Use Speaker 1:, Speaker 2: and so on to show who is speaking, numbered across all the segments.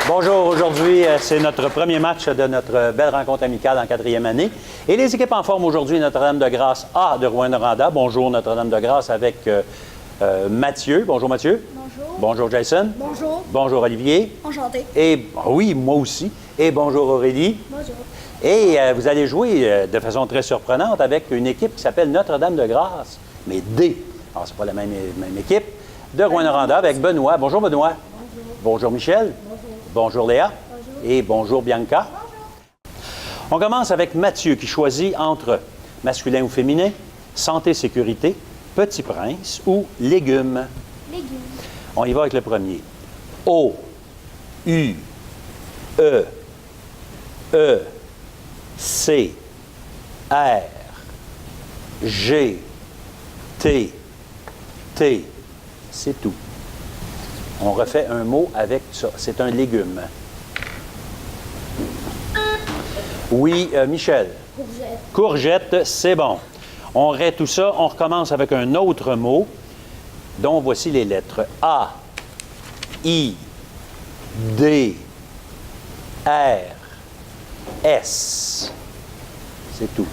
Speaker 1: Bonjour, aujourd'hui, c'est notre premier match de notre belle rencontre amicale en 4e année. Et les équipes en forme aujourd'hui, Notre-Dame-de-Grâce A de Rouyn-Noranda. Bonjour, Notre-Dame-de-Grâce avec Mathieu. Bonjour, Mathieu.
Speaker 2: Bonjour.
Speaker 1: Bonjour, Jason.
Speaker 2: Bonjour.
Speaker 1: Bonjour, Olivier.
Speaker 2: Enchanté.
Speaker 1: Et oui, moi aussi. Et bonjour, Aurélie.
Speaker 2: Bonjour.
Speaker 1: Et vous allez jouer de façon très surprenante avec une équipe qui s'appelle Notre-Dame-de-Grâce, mais D. Alors, c'est pas la même équipe. De Rouyn-Noranda avec Benoît. Bonjour, Benoît.
Speaker 2: Bonjour.
Speaker 1: Bonjour, Michel.
Speaker 2: Bonjour.
Speaker 1: Bonjour, Léa.
Speaker 2: Bonjour.
Speaker 1: Et bonjour, Bianca.
Speaker 2: Bonjour.
Speaker 1: On commence avec Mathieu qui choisit entre masculin ou féminin, santé, sécurité, petit prince ou légumes.
Speaker 2: Légumes.
Speaker 1: On y va avec le premier. O, U, E, E, C, R, G, T, T. C'est tout. On refait un mot avec ça. C'est un légume. Oui, Michel.
Speaker 2: Courgette.
Speaker 1: Courgette, c'est bon. On rate tout ça. On recommence avec un autre mot dont voici les lettres. A, I, D, R, S. C'est tout.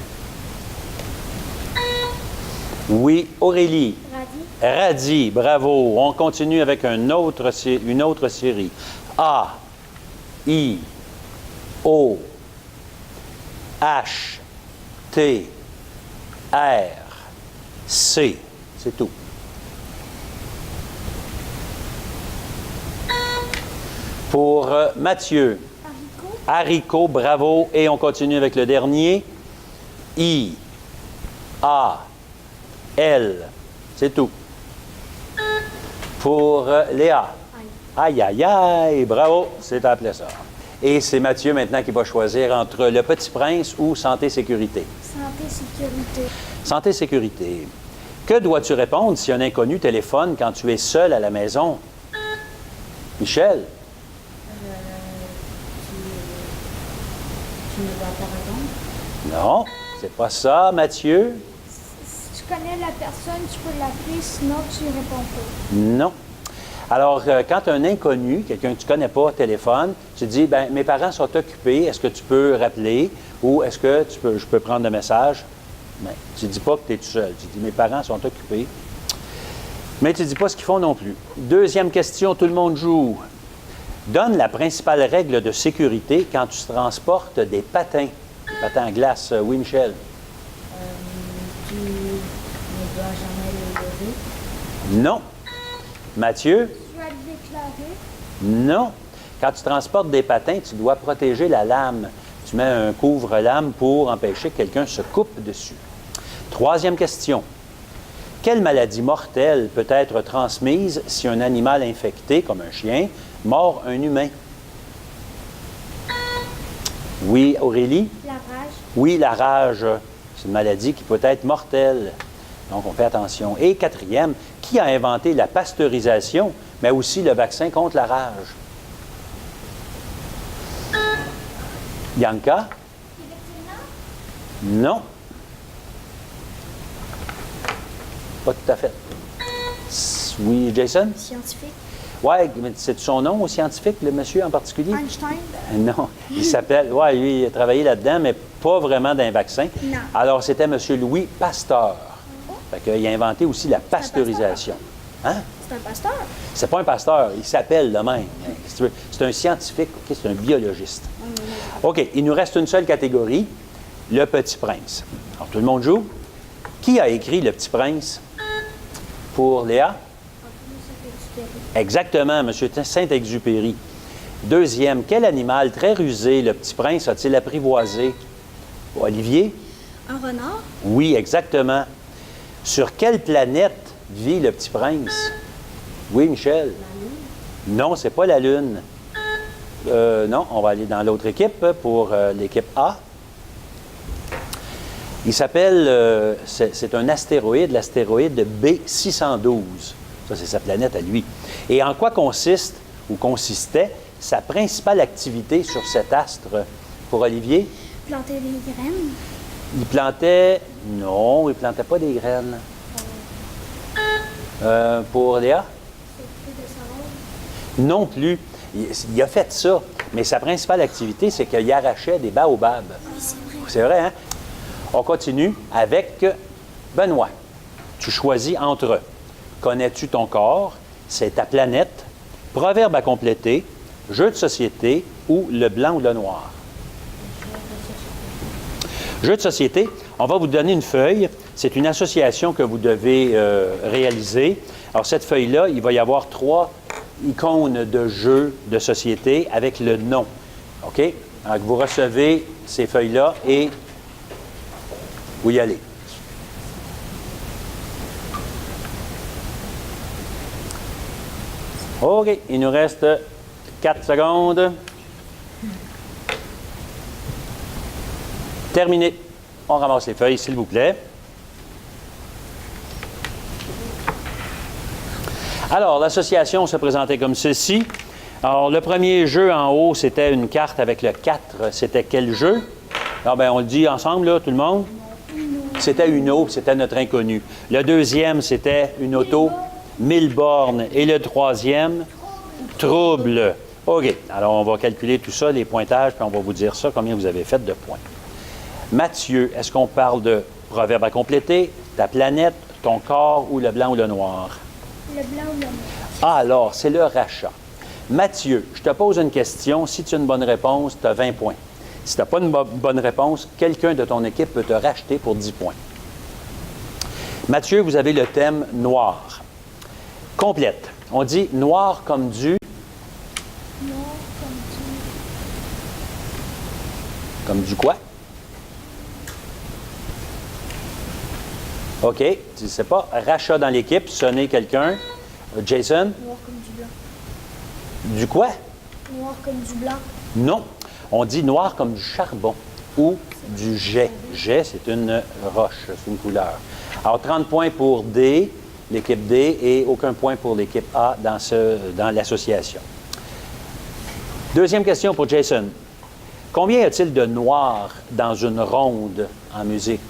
Speaker 1: Oui, Aurélie.
Speaker 2: Radis.
Speaker 1: Radis, bravo. On continue avec une autre série. A, I, O, H, T, R, C. C'est tout. Pour Mathieu.
Speaker 2: Haricots.
Speaker 1: Haricot, bravo. Et on continue avec le dernier. I, A, L. C'est tout. Pour Léa.
Speaker 2: Aïe.
Speaker 1: Aïe, aïe, aïe. Bravo. C'est appelé ça. Et c'est Mathieu maintenant qui va choisir entre le Petit Prince ou Santé Sécurité.
Speaker 2: Santé, sécurité.
Speaker 1: Santé Sécurité. Que dois-tu répondre si un inconnu téléphone quand tu es seul à la maison? Michel?
Speaker 2: Tu ne vas pas répondre.
Speaker 1: Non, c'est pas ça, Mathieu.
Speaker 2: Si tu connais la personne, tu peux l'appeler, sinon tu réponds pas.
Speaker 1: Non. Alors, quand un inconnu, quelqu'un que tu ne connais pas, téléphone, tu dis, ben mes parents sont occupés, est-ce que tu peux rappeler ou est-ce que je peux prendre le message? Ben, tu ne dis pas que tu es tout seul. Tu dis, mes parents sont occupés. Mais tu ne dis pas ce qu'ils font non plus. Deuxième question, tout le monde joue. Donne la principale règle de sécurité quand tu transportes des patins. Des patins à glace. Oui, Michel?
Speaker 2: Tu ne dois jamais les lever.
Speaker 1: Non. Mathieu?
Speaker 2: Tu vas le déclarer.
Speaker 1: Non. Quand tu transportes des patins, tu dois protéger la lame. Tu mets un couvre-lame pour empêcher que quelqu'un se coupe dessus. Troisième question. Quelle maladie mortelle peut être transmise si un animal infecté, comme un chien, mord un humain? Oui, Aurélie?
Speaker 2: La rage.
Speaker 1: Oui, la rage. C'est une maladie qui peut être mortelle. Donc, on fait attention. Et quatrième, qui a inventé la pasteurisation, mais aussi le vaccin contre la rage? Bianca? Non. Pas tout à fait. Oui, Jason?
Speaker 2: Scientifique.
Speaker 1: Oui, mais c'est son nom au scientifique, le monsieur en particulier?
Speaker 2: Einstein.
Speaker 1: Non, il s'appelle, oui, lui, il a travaillé là-dedans, mais pas vraiment d'un vaccin.
Speaker 2: Non.
Speaker 1: Alors, c'était M. Louis Pasteur.
Speaker 2: Oh,
Speaker 1: Fait qu'il a inventé aussi la pasteurisation. Hein?
Speaker 2: c'est un pasteur.
Speaker 1: C'est pas un pasteur, il s'appelle le même. Si tu veux. C'est un scientifique, ok, c'est un biologiste. OK, il nous reste une seule catégorie, le Petit Prince. Alors, tout le monde joue. Qui a écrit Le Petit Prince? Pour Léa? Exactement, M. Saint-Exupéry. Deuxième, quel animal très rusé le Petit Prince a-t-il apprivoisé? Olivier?
Speaker 2: Un renard.
Speaker 1: Oui, exactement. Sur quelle planète vit le Petit Prince? Oui, Michel? Non, c'est pas la Lune. Non, on va aller dans l'autre équipe pour l'équipe A. Il s'appelle, c'est un astéroïde, l'astéroïde B612. Ça, c'est sa planète à lui. Et en quoi consiste ou consistait sa principale activité sur cet astre? Pour Olivier?
Speaker 2: Planter des graines.
Speaker 1: Il plantait... Non, il ne plantait pas des graines. Pour Léa?
Speaker 2: C'est plus de savoir.
Speaker 1: Non plus. Il a fait ça, mais sa principale activité, c'est qu'il arrachait des baobabs. C'est vrai, hein? On continue avec Benoît. Tu choisis entre connais-tu ton corps, c'est ta planète, proverbe à compléter, jeu de société ou le blanc ou le noir. Jeu de société, on va vous donner une feuille. C'est une association que vous devez réaliser. Alors, cette feuille-là, il va y avoir 3 icônes de jeux de société avec le nom. OK? Alors, vous recevez ces feuilles-là et vous y allez. OK, il nous reste 4 secondes. Terminé. On ramasse les feuilles, s'il vous plaît. Alors, l'association se présentait comme ceci. Alors, le premier jeu en haut, c'était une carte avec le 4. C'était quel jeu? Alors, bien, on le dit ensemble, là, tout le monde? C'était Uno, c'était notre inconnu. Le deuxième, c'était une auto, 1000 bornes. Et le troisième, Trouble. OK. Alors, on va calculer tout ça, les pointages, puis on va vous dire ça, combien vous avez fait de points. Mathieu, est-ce qu'on parle de proverbe à compléter, ta planète, ton corps ou le blanc ou le noir?
Speaker 2: Le blanc ou le noir.
Speaker 1: Ah, alors, c'est le rachat. Mathieu, je te pose une question. Si tu as une bonne réponse, tu as 20 points. Si tu n'as pas une bonne réponse, quelqu'un de ton équipe peut te racheter pour 10 points. Mathieu, vous avez le thème noir. Complète. On dit noir comme du...
Speaker 2: Noir comme
Speaker 1: Comme du quoi? OK. Tu ne sais pas. Rachat dans l'équipe. Sonnez quelqu'un. Jason?
Speaker 2: noir comme du blanc.
Speaker 1: Du quoi?
Speaker 2: Noir comme du blanc.
Speaker 1: Non. On dit noir comme du charbon ou du jet. Jet, c'est une roche, c'est une couleur. Alors, 30 points pour D, l'équipe D, et aucun point pour l'équipe A dans l'association. Deuxième question pour Jason. Combien y a-t-il de noir dans une ronde en musique?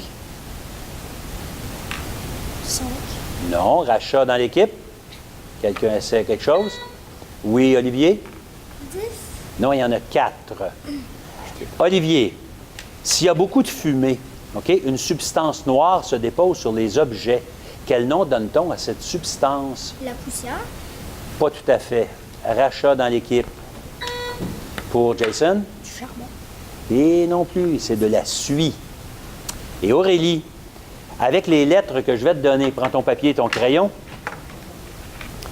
Speaker 2: 5.
Speaker 1: Non. Rachat dans l'équipe? Quelqu'un essaie quelque chose? Oui, Olivier?
Speaker 2: 10.
Speaker 1: Non, il y en a 4. Olivier, s'il y a beaucoup de fumée, OK, une substance noire se dépose sur les objets. Quel nom donne-t-on à cette substance?
Speaker 2: La poussière.
Speaker 1: Pas tout à fait. Rachat dans l'équipe. Pour Jason?
Speaker 2: Du charbon.
Speaker 1: Et non plus, c'est de la suie. Et Aurélie, avec les lettres que je vais te donner, prends ton papier et ton crayon.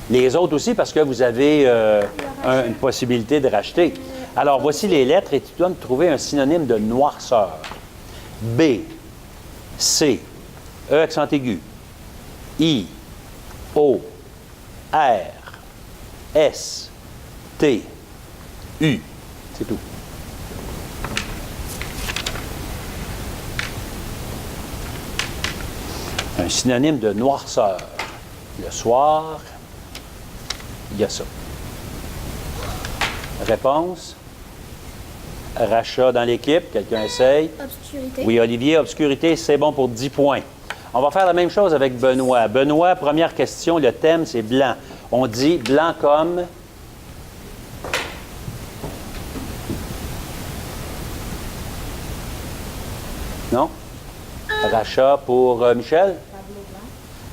Speaker 1: Les autres aussi, parce que vous avez une possibilité de racheter. Alors, voici les lettres et tu dois me trouver un synonyme de noirceur. B, C, E accent aigu, I, O, R, S, T, U. C'est tout. Un synonyme de noirceur. Le soir, il y a ça. Réponse? Rachat dans l'équipe. Quelqu'un essaye?
Speaker 2: Obscurité.
Speaker 1: Oui, Olivier, obscurité, c'est bon pour 10 points. On va faire la même chose avec Benoît. Benoît, première question, le thème, c'est blanc. On dit blanc comme... Non? Rachat pour Michel?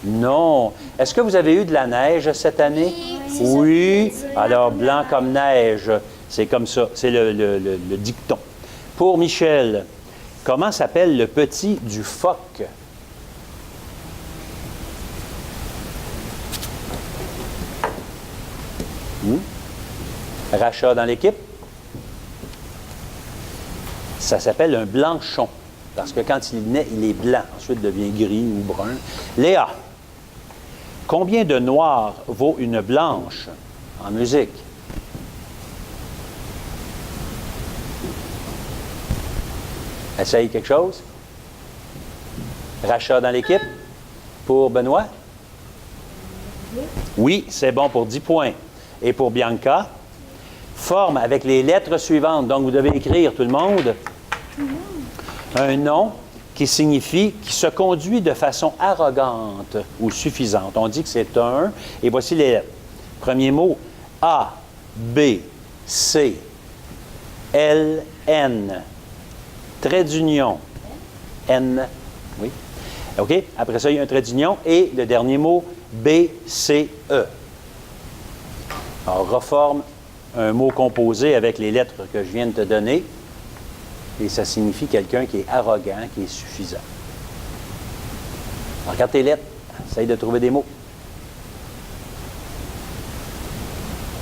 Speaker 1: Non. Est-ce que vous avez eu de la neige cette année? Oui. Alors, blanc comme neige, c'est comme ça. C'est le dicton. Pour Michel, comment s'appelle le petit du phoque? Rachat dans l'équipe? Ça s'appelle un blanchon. Parce que quand il naît, il est blanc. Ensuite, il devient gris ou brun. Léa, combien de noir vaut une blanche en musique? Essaye quelque chose? Rachat dans l'équipe? Pour Benoît? Oui, c'est bon pour 10 points. Et pour Bianca? Forme avec les lettres suivantes. Donc, vous devez écrire, tout le monde, un nom qui signifie qui se conduit de façon arrogante ou suffisante. On dit que c'est un, et voici les lettres. Premier mot, A, B, C, L, N. Trait d'union, N. Oui. OK? Après ça, il y a un trait d'union. Et le dernier mot, B, C, E. Alors, reforme un mot composé avec les lettres que je viens de te donner. Et ça signifie quelqu'un qui est arrogant, qui est suffisant. Alors, regarde tes lettres. Essaye de trouver des mots.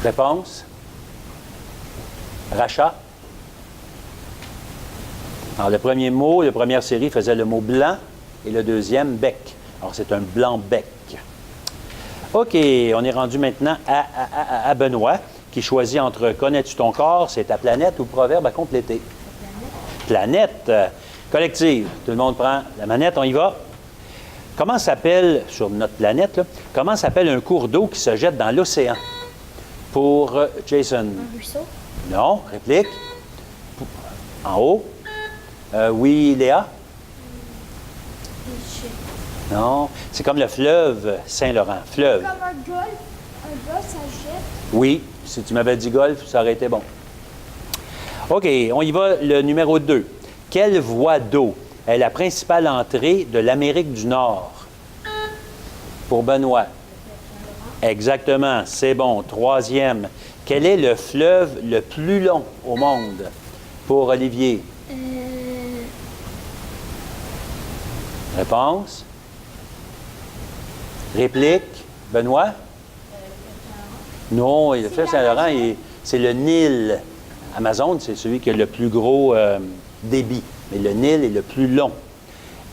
Speaker 1: Réponse. Rachat. Alors, le premier mot, la première série faisait le mot blanc et le deuxième, bec. Alors, c'est un blanc-bec. OK, on est rendu maintenant à Benoît, qui choisit entre « Connais-tu ton corps », c'est ta planète, ou proverbe à compléter. Planète. Collective. Tout le monde prend la manette, on y va. Comment s'appelle, sur notre planète, là, comment s'appelle un cours d'eau qui se jette dans l'océan? Pour Jason.
Speaker 2: Un ruisseau?
Speaker 1: Non, réplique. En haut. Oui, Léa? Non, c'est comme le fleuve Saint-Laurent. Fleuve.
Speaker 2: Comme un golf. Un golf, ça jette.
Speaker 1: Oui, si tu m'avais dit golf, ça aurait été bon. OK, on y va, le numéro 2. Quelle voie d'eau est la principale entrée de l'Amérique du Nord? Pour Benoît. Exactement, c'est bon. Troisième. Quel est le fleuve le plus long au monde? Pour Olivier. Réponse? Réplique? Benoît? Non, le fleuve Saint-Laurent, c'est le Nil. Amazon, c'est celui qui a le plus gros débit, mais le Nil est le plus long.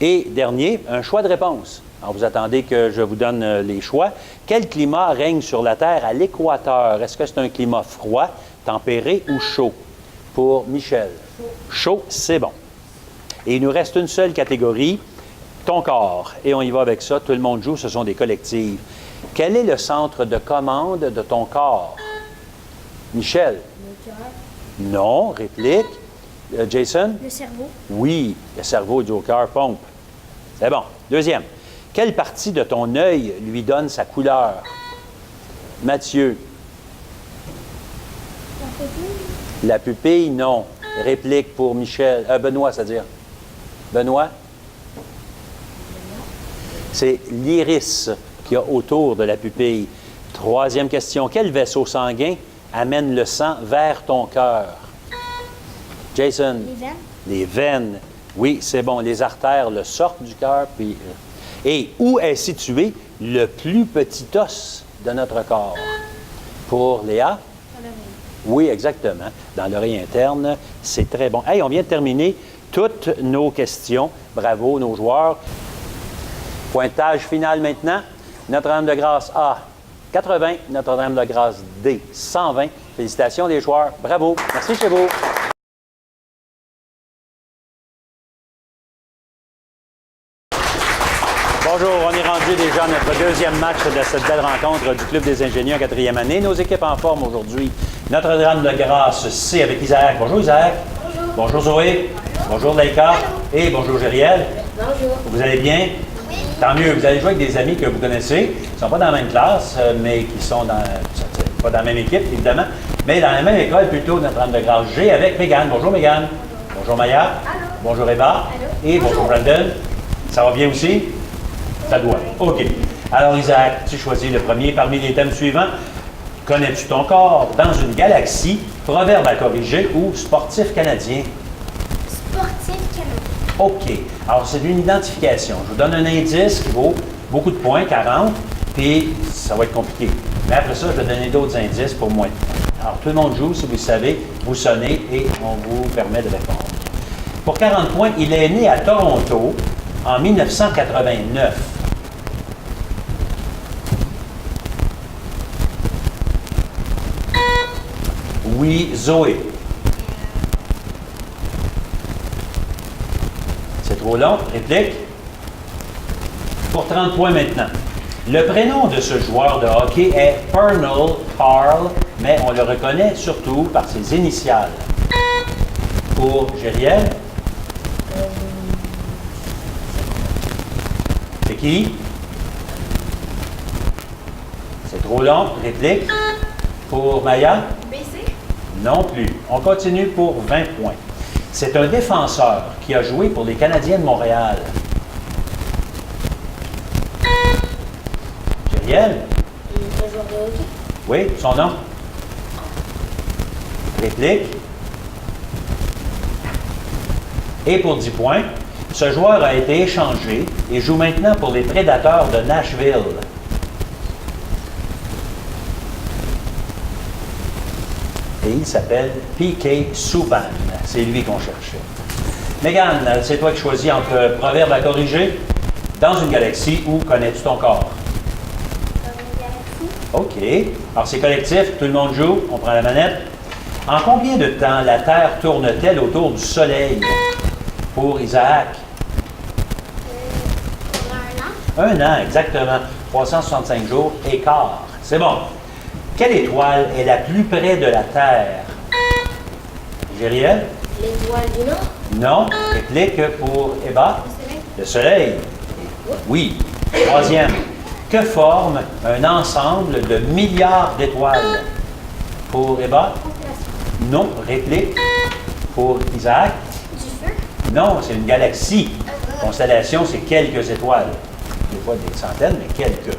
Speaker 1: Et dernier, un choix de réponse. Alors, vous attendez que je vous donne les choix. Quel climat règne sur la Terre à l'équateur? Est-ce que c'est un climat froid, tempéré ou chaud? Pour Michel. Chaud, c'est bon. Et il nous reste une seule catégorie, ton corps. Et on y va avec ça. Tout le monde joue, ce sont des collectives. Quel est le centre de commande de ton corps? Michel.
Speaker 2: Le cœur.
Speaker 1: Non, réplique. Jason?
Speaker 2: Le cerveau.
Speaker 1: Oui, le cerveau du cœur pompe. C'est bon. Deuxième. Quelle partie de ton œil lui donne sa couleur? Mathieu.
Speaker 2: La pupille.
Speaker 1: La pupille, non. Réplique pour Michel. Benoît, c'est-à-dire. Benoît? C'est l'iris qu'il y a autour de la pupille. Troisième question. Quel vaisseau sanguin amène le sang vers ton cœur? Jason?
Speaker 2: Les veines.
Speaker 1: Les veines. Oui, c'est bon. Les artères le sortent du cœur. Puis... Et où est situé le plus petit os de notre corps? Pour Léa?
Speaker 2: Dans l'oreille.
Speaker 1: Oui, exactement. Dans l'oreille interne. C'est très bon. Hey, on vient de terminer toutes nos questions. Bravo, nos joueurs. Pointage final maintenant. Notre-Dame-de-Grâce A, 80. Notre-Dame-de-Grâce D, 120. Félicitations les joueurs. Bravo. Merci chez vous. Bonjour, on est rendu déjà à notre deuxième match de cette belle rencontre du Club des ingénieurs en 4e année. Nos équipes en forme aujourd'hui. Notre-Dame-de-Grâce C avec Isaac. Bonjour Isaac.
Speaker 2: Bonjour.
Speaker 1: Bonjour Zoé. Bonjour Laïka. Et bonjour Gériel.
Speaker 2: Bonjour.
Speaker 1: Vous allez bien? Oui. Tant mieux. Vous allez jouer avec des amis que vous connaissez, qui ne sont pas dans la même classe, mais qui sont pas dans la même équipe, évidemment, mais dans la même école, plutôt Notre-Dame-de-Grâce G avec Mégane. Bonjour Mégane. Bonjour Maya.
Speaker 2: Allô.
Speaker 1: Bonjour Eva.
Speaker 2: Allô.
Speaker 1: Et bonjour Brandon. Ça va bien aussi? Ça doit. OK. Alors, Isaac, tu choisis le premier parmi les thèmes suivants. Connais-tu ton corps dans une galaxie? Proverbe à corriger ou sportif canadien?
Speaker 2: Sportif canadien.
Speaker 1: OK. Alors, c'est une identification. Je vous donne un indice qui vaut beaucoup de points, 40, puis ça va être compliqué. Mais après ça, je vais donner d'autres indices pour moins de points. Alors, tout le monde joue, si vous le savez, vous sonnez et on vous permet de répondre. Pour 40 points, il est né à Toronto en 1989. Oui, Zoé. C'est trop long. Réplique. Pour 30 points maintenant. Le prénom de ce joueur de hockey est Pernell Carl, mais on le reconnaît surtout par ses initiales. Pour Gériel. C'est qui? C'est trop long. Réplique. Pour Maya.
Speaker 2: BC.
Speaker 1: Non plus. On continue pour 20 points. C'est un défenseur qui a joué pour les Canadiens de Montréal. Gériel?
Speaker 3: Un joueur de hockey.
Speaker 1: Oui, son nom? Réplique. Et pour 10 points, ce joueur a été échangé et joue maintenant pour les Prédateurs de Nashville. Et il s'appelle P.K. Subban. C'est lui qu'on cherchait. Mégane, c'est toi qui choisis entre proverbe à corriger. Dans une galaxie, où connais-tu ton corps?
Speaker 2: Dans une galaxie.
Speaker 1: OK. Alors, c'est collectif, tout le monde joue, on prend la manette. En combien de temps la Terre tourne-t-elle autour du Soleil? Pour Isaac?
Speaker 2: On a un an.
Speaker 1: 1 an, exactement. 365 jours et quart. C'est bon. Quelle étoile est la plus près de la Terre? Gériel?
Speaker 3: L'étoile du Nord.
Speaker 1: Non. Réplique pour Eba?
Speaker 2: Le soleil.
Speaker 1: Le Soleil? Oui. Troisième. Que forme un ensemble de milliards d'étoiles? Pour Eba?
Speaker 2: Constellation.
Speaker 1: Non. Réplique pour Isaac?
Speaker 2: Du feu.
Speaker 1: Non, c'est une galaxie. Constellation, c'est quelques étoiles. Des fois des centaines, mais quelques.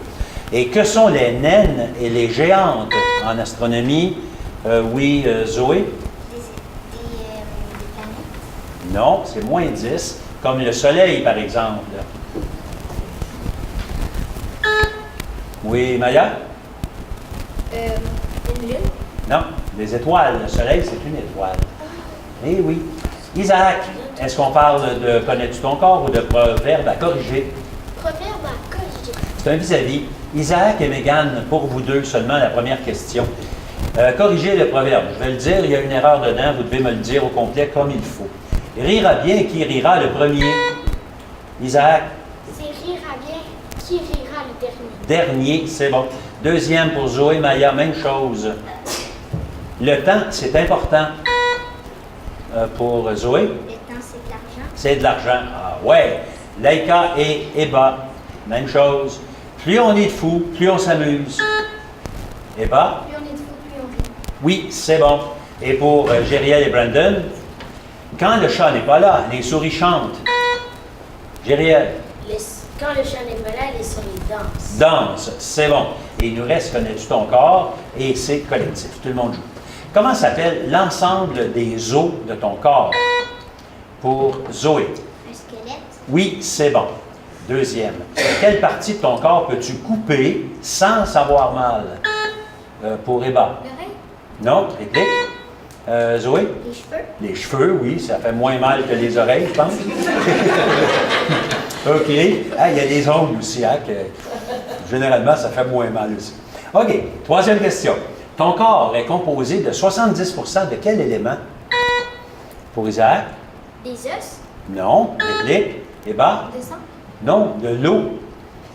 Speaker 1: Et que sont les naines et les géantes en astronomie? Oui, Zoé?
Speaker 2: Des planètes.
Speaker 1: Non, c'est moins 10, comme le Soleil, par exemple. Oui, Maya?
Speaker 2: Une lune.
Speaker 1: Non, les étoiles. Le Soleil, c'est une étoile. Eh oui. Isaac, est-ce qu'on parle de connais-tu ton corps ou de proverbe à corriger?
Speaker 2: Proverbe à corriger.
Speaker 1: C'est un vis-à-vis. Isaac et Mégane, pour vous deux seulement, la première question. Corrigez le proverbe. Je vais le dire, il y a une erreur dedans, vous devez me le dire au complet comme il faut. Rira bien qui rira le premier? Isaac?
Speaker 2: C'est rira bien. Qui rira le dernier?
Speaker 1: Dernier, c'est bon. Deuxième pour Zoé, Maya, même chose. Le temps, c'est important. Pour Zoé,
Speaker 2: Le temps, c'est de l'argent.
Speaker 1: c'est de l'argent. Ah ouais. Laïka et Eba, même chose. Plus on est de fous, plus on s'amuse. Eba?
Speaker 2: Plus on est de fou, plus on rit.
Speaker 1: Oui, c'est bon. Et pour Gériel et Brandon, quand le chat n'est pas là, les souris chantent. Gériel?
Speaker 3: Quand le chat n'est pas là, les souris dansent.
Speaker 1: Danse, c'est bon. Et il nous reste connais-tu ton corps et c'est collectif. Tout le monde joue. Comment s'appelle l'ensemble des os de ton corps? Pour Zoé.
Speaker 2: Un squelette.
Speaker 1: Oui, c'est bon. Deuxième. Quelle partie de ton corps peux-tu couper sans savoir mal? Pour Eba.
Speaker 2: L'oreille.
Speaker 1: Non, réplique. Zoé?
Speaker 2: Les cheveux.
Speaker 1: Les cheveux, oui, ça fait moins mal que les oreilles, je pense. OK. Ah, il y a des ongles aussi, hein, que généralement, ça fait moins mal aussi. OK. Troisième question. Ton corps est composé de 70% de quel élément? Pour Isaac?
Speaker 2: Des os.
Speaker 1: Non. Réplique. Eba?
Speaker 2: De sang.
Speaker 1: Non, de l'eau.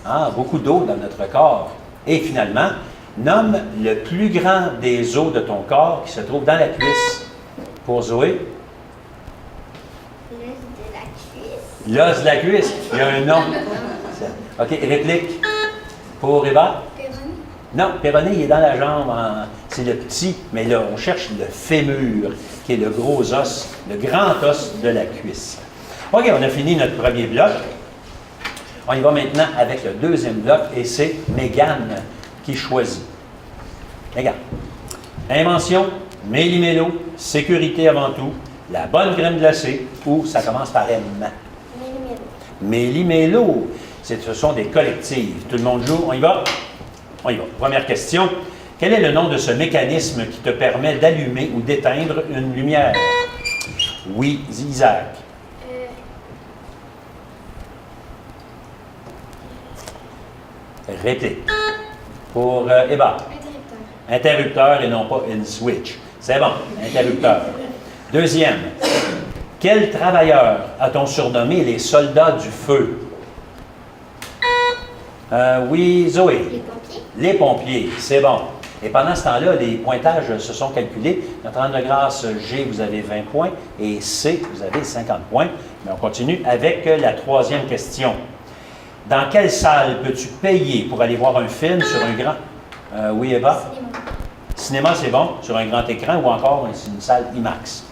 Speaker 1: Ah, beaucoup d'eau dans notre corps. Et finalement, nomme le plus grand des os de ton corps qui se trouve dans la cuisse. Pour Zoé?
Speaker 2: L'os de la cuisse.
Speaker 1: L'os de la cuisse. Il y a un nom. OK, réplique. Pour Eva?
Speaker 2: Péroné.
Speaker 1: Non, péroné, il est dans la jambe. C'est le petit, mais là, on cherche le fémur, qui est le gros os, le grand os de la cuisse. OK, on a fini notre premier bloc. On y va maintenant avec le deuxième bloc, et c'est Mégane qui choisit. Mégane. Invention, méli-mélo, sécurité avant tout, la bonne crème glacée, ou ça commence par M. Méli-mélo. Ce sont des collectives. Tout le monde joue. On y va? On y va. Première question. Quel est le nom de ce mécanisme qui te permet d'allumer ou d'éteindre une lumière? Oui, Isaac. Réplique. Pour Eba.
Speaker 2: Interrupteur.
Speaker 1: Interrupteur et non pas une switch. C'est bon, interrupteur. Deuxième. Quel travailleur a-t-on surnommé les soldats du feu? Oui, Zoé.
Speaker 2: Les pompiers.
Speaker 1: Les pompiers, c'est bon. Et pendant ce temps-là, les pointages se sont calculés. Notre rang de grâce G, vous avez 20 points, et C, vous avez 50 points. Mais on continue avec la troisième question. Dans quelle salle peux-tu payer pour aller voir un film sur un grand... oui, Eva?
Speaker 2: Cinéma.
Speaker 1: Cinéma, c'est bon, sur un grand écran ou encore une salle IMAX.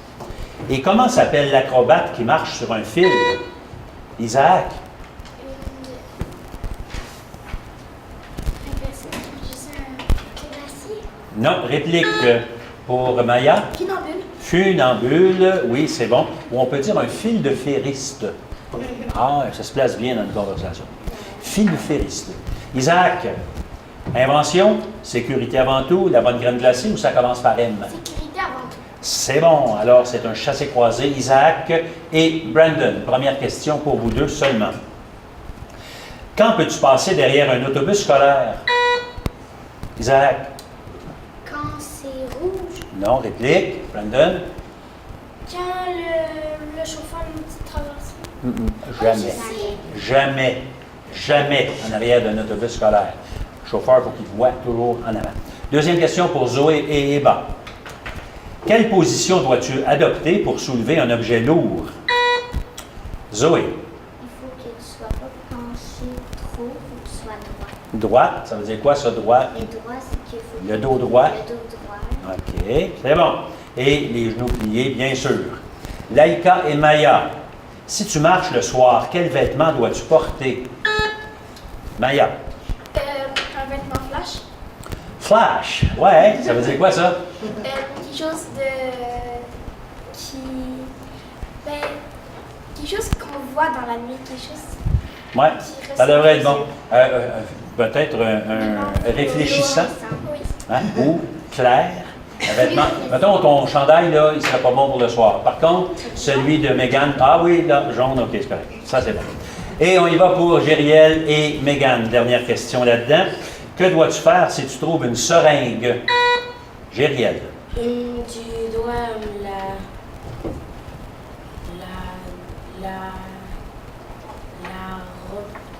Speaker 1: Et comment s'appelle l'acrobate qui marche sur un fil? Isaac? Non, réplique pour Maya.
Speaker 3: Funambule.
Speaker 1: Funambule, oui, c'est bon. Ou on peut dire un fil de ferriste. Ah, ça se place bien dans une conversation. Fil de ferriste. Isaac, invention, sécurité avant tout, la bonne graine glacée ou ça commence par M?
Speaker 3: Sécurité avant tout.
Speaker 1: C'est bon. Alors, c'est un chassé-croisé. Isaac et Brandon. Première question pour vous deux seulement. Quand peux-tu passer derrière un autobus scolaire? Isaac?
Speaker 3: Quand c'est rouge.
Speaker 1: Non, réplique. Brandon?
Speaker 3: Quand le chauffeur nous traverse.
Speaker 1: Jamais. Jamais. Jamais en arrière d'un autobus scolaire. Le chauffeur, il faut qu'il voit toujours en avant. Deuxième question pour Zoé et Eva. Quelle position dois-tu adopter pour soulever un objet lourd? Zoé.
Speaker 3: Il faut que tu ne sois pas penché trop, il faut que tu sois droit.
Speaker 1: Droit, ça veut dire quoi ça, droit?
Speaker 3: Et droit, c'est qu'il faut...
Speaker 1: Le dos droit.
Speaker 3: Le dos droit.
Speaker 1: OK, c'est bon. Et les genoux pliés, bien sûr. Laïka et Maya, si tu marches le soir, quel vêtement dois-tu porter? Maya.
Speaker 3: Un vêtement flash.
Speaker 1: Flash, ouais, ça veut dire quoi ça?
Speaker 3: Quelque chose quelque chose qu'on voit dans la nuit, quelque chose
Speaker 1: Ouais,
Speaker 3: qui
Speaker 1: ça devrait être bon.
Speaker 3: ressemble
Speaker 1: Peut-être un réfléchissant,
Speaker 3: Oui.
Speaker 1: hein, ou clair. Un vêtement. Mettons, ton chandail, là, il ne serait pas bon pour le soir. Par contre, celui de Mégane, ah oui, là, jaune, OK, c'est correct. Ça, c'est bon. Et on y va pour Gériel et Mégane. Dernière question là-dedans. Que dois-tu faire si tu trouves une seringue? Gériel.
Speaker 3: Tu dois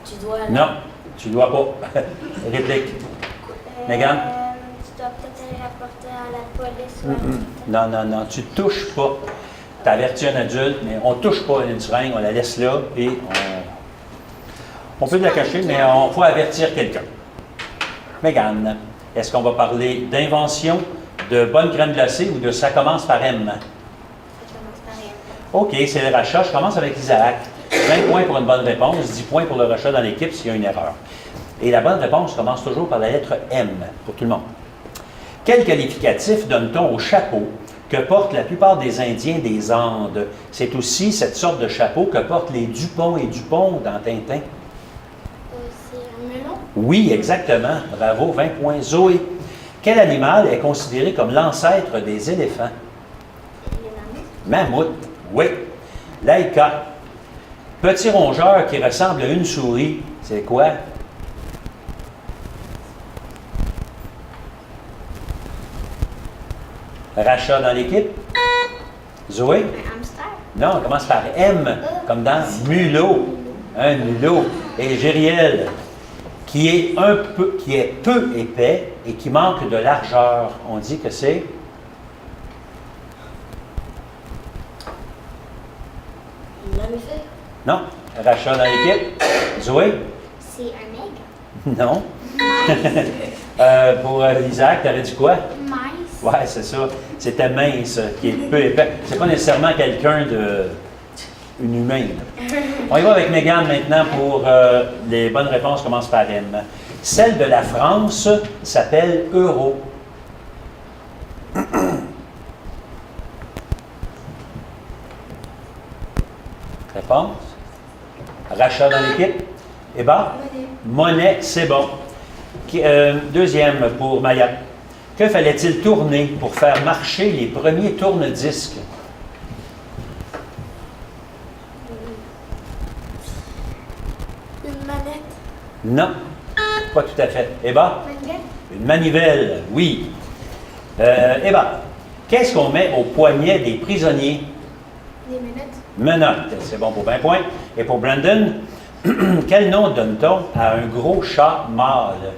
Speaker 3: tu dois...
Speaker 1: Non, tu dois pas. Réplique. Mégane?
Speaker 3: Tu dois peut-être aller rapporter à la police.
Speaker 1: Non, non, non, tu ne touches pas. Tu avertis un adulte, mais on ne touche pas une seringue, on la laisse là et on peut la cacher, mais il faut avertir quelqu'un. Mégane, est-ce qu'on va parler d'invention, de bonne crème glacée ou de ça commence par M?
Speaker 3: Ça commence par M.
Speaker 1: OK, c'est le rachat. Je commence avec Isaac. 20 points pour une bonne réponse, 10 points pour le rachat dans l'équipe s'il y a une erreur. Et la bonne réponse commence toujours par la lettre M pour tout le monde. Quel qualificatif donne-t-on au chapeau que portent la plupart des Indiens des Andes? C'est aussi cette sorte de chapeau que portent les Dupont et Dupont dans Tintin.
Speaker 3: C'est un melon.
Speaker 1: Oui, exactement. Bravo, 20 points. Zoé, quel animal est considéré comme l'ancêtre des éléphants?
Speaker 3: Les mammouths.
Speaker 1: Mammouth, oui. Laïka, petit rongeur qui ressemble à une souris, c'est quoi? Rachat dans l'équipe? Zoé?
Speaker 3: Un hamster.
Speaker 1: Non, on commence par M, comme dans mulot. Un mulot. Et Gériel, qui est peu épais et qui manque de largeur. On dit que c'est?
Speaker 3: Un mammifère.
Speaker 1: Non. Rachat dans l'équipe? Zoé?
Speaker 3: C'est un aigle.
Speaker 1: Non. Pour Isaac, tu aurais dit quoi?
Speaker 3: Mince.
Speaker 1: Oui, c'est ça. C'était mince, qui est peu épais. C'est pas nécessairement quelqu'un de... une humaine. On y va avec Mégane maintenant pour les bonnes réponses commencent par M. Celle de la France s'appelle euro. Réponse? Rachat dans l'équipe? Eh bien, monnaie, c'est bon. Deuxième pour Maya. Que fallait-il tourner pour faire marcher les premiers tourne-disques?
Speaker 3: Une manette.
Speaker 1: Non, pas tout à fait. Eva?
Speaker 3: Manette.
Speaker 1: Une manivelle, oui. Eva, qu'est-ce qu'on met au poignet des prisonniers?
Speaker 3: Des menottes.
Speaker 1: Menottes, c'est bon pour 20 points. Et pour Brandon, quel nom donne-t-on à un gros chat mâle?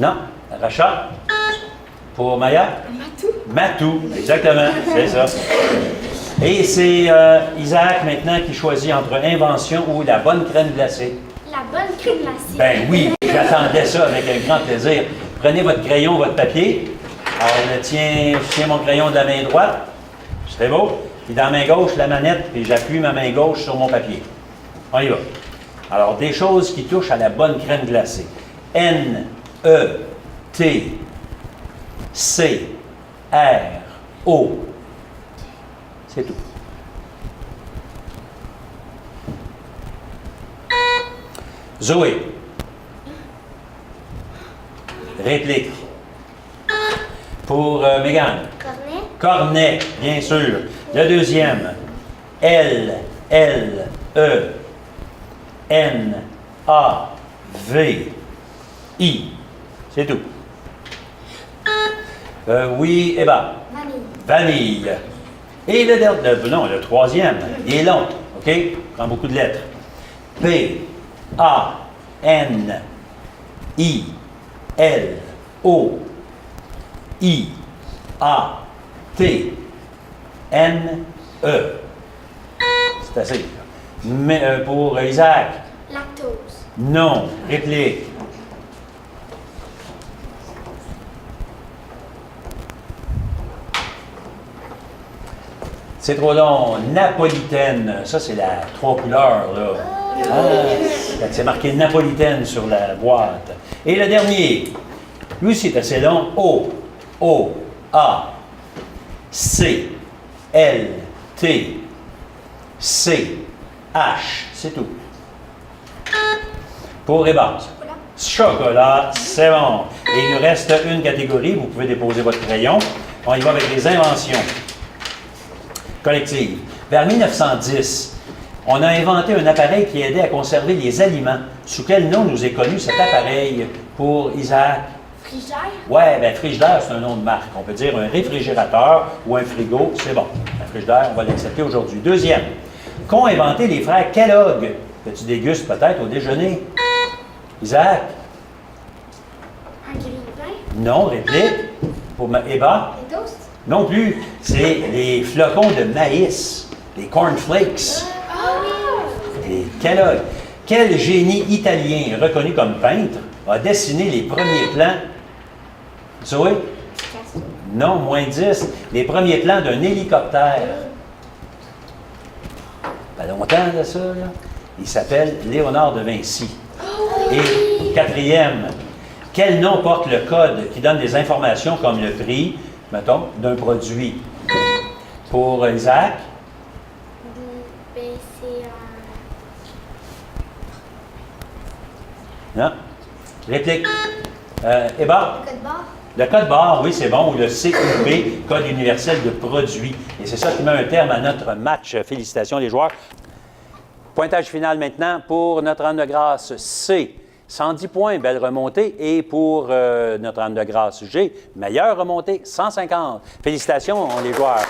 Speaker 1: Non, Rachat. Pour Maya?
Speaker 3: Matou.
Speaker 1: Matou, exactement, c'est ça. Et c'est Isaac maintenant qui choisit entre invention ou la bonne crème glacée.
Speaker 3: La bonne crème glacée.
Speaker 1: Ben oui, J'attendais ça avec un grand plaisir. Prenez votre crayon, votre papier. Alors, je tiens mon crayon de la main droite. C'est beau. Puis dans la main gauche, la manette, puis j'appuie ma main gauche sur mon papier. On y va. Alors, des choses qui touchent à la bonne crème glacée. N, E, T, C, R, O. C'est tout. Zoé. Réplique. Pour Mégane.
Speaker 3: Cornet.
Speaker 1: Cornet, bien sûr. Le deuxième. L, L, E, N, A, V, I. C'est tout. Oui, Eba.
Speaker 3: Vanille.
Speaker 1: Vanille. Et le dernier, non, le troisième, il est long, OK? Prends beaucoup de lettres. P, A, N, I, L, O, I, A, T, N, E. C'est assez. Mais pour Isaac,
Speaker 3: Lactose.
Speaker 1: non. Réplique. C'est trop long. Napolitaine. Ça, c'est la 3 couleurs, là. Ah, c'est marqué napolitaine sur la boîte. Et le dernier, lui aussi est assez long. O, O, A, C, L, T, C, H. C'est tout. Pour Eba. Chocolat, c'est bon. Et il nous reste une catégorie. Vous pouvez déposer votre crayon. On y va avec les inventions collectives. Vers 1910, on a inventé un appareil qui aidait à conserver les aliments. Sous quel nom nous est connu cet appareil pour Isaac?
Speaker 3: Frigidaire.
Speaker 1: Oui, bien, frigidaire, c'est un nom de marque. On peut dire un réfrigérateur ou un frigo, c'est bon. Un frigidaire, on va l'accepter aujourd'hui. Deuxième, qu'ont inventé les frères Kellogg, que tu dégustes peut-être au déjeuner? Isaac?
Speaker 3: Un grille-pain.
Speaker 1: Non, réplique. Pour Eba?
Speaker 3: Les toasts.
Speaker 1: Non plus. C'est les flocons de maïs, les cornflakes.
Speaker 3: Ah oui.
Speaker 1: Et Kellogg. Quel génie italien reconnu comme peintre a dessiné les premiers plans? Zoé?
Speaker 3: Picasso.
Speaker 1: Non, moins 10. Les premiers plans d'un hélicoptère. Pas longtemps de ça, là. Il s'appelle Léonard de Vinci. Et quatrième, quel nom porte le code qui donne des informations comme le prix, mettons, d'un produit? Pour Isaac?
Speaker 3: BCR.
Speaker 1: Non? Réplique. Eba?
Speaker 3: Code barre.
Speaker 1: Le code barre, oui, c'est bon, ou le CUP, Code universel de produit. Et c'est ça qui met un terme à notre match. Félicitations les joueurs. Pointage final maintenant pour notre âne de grâce C. 110 points, belle remontée. Et pour notre âne de grâce G, meilleure remontée, 150. Félicitations les joueurs.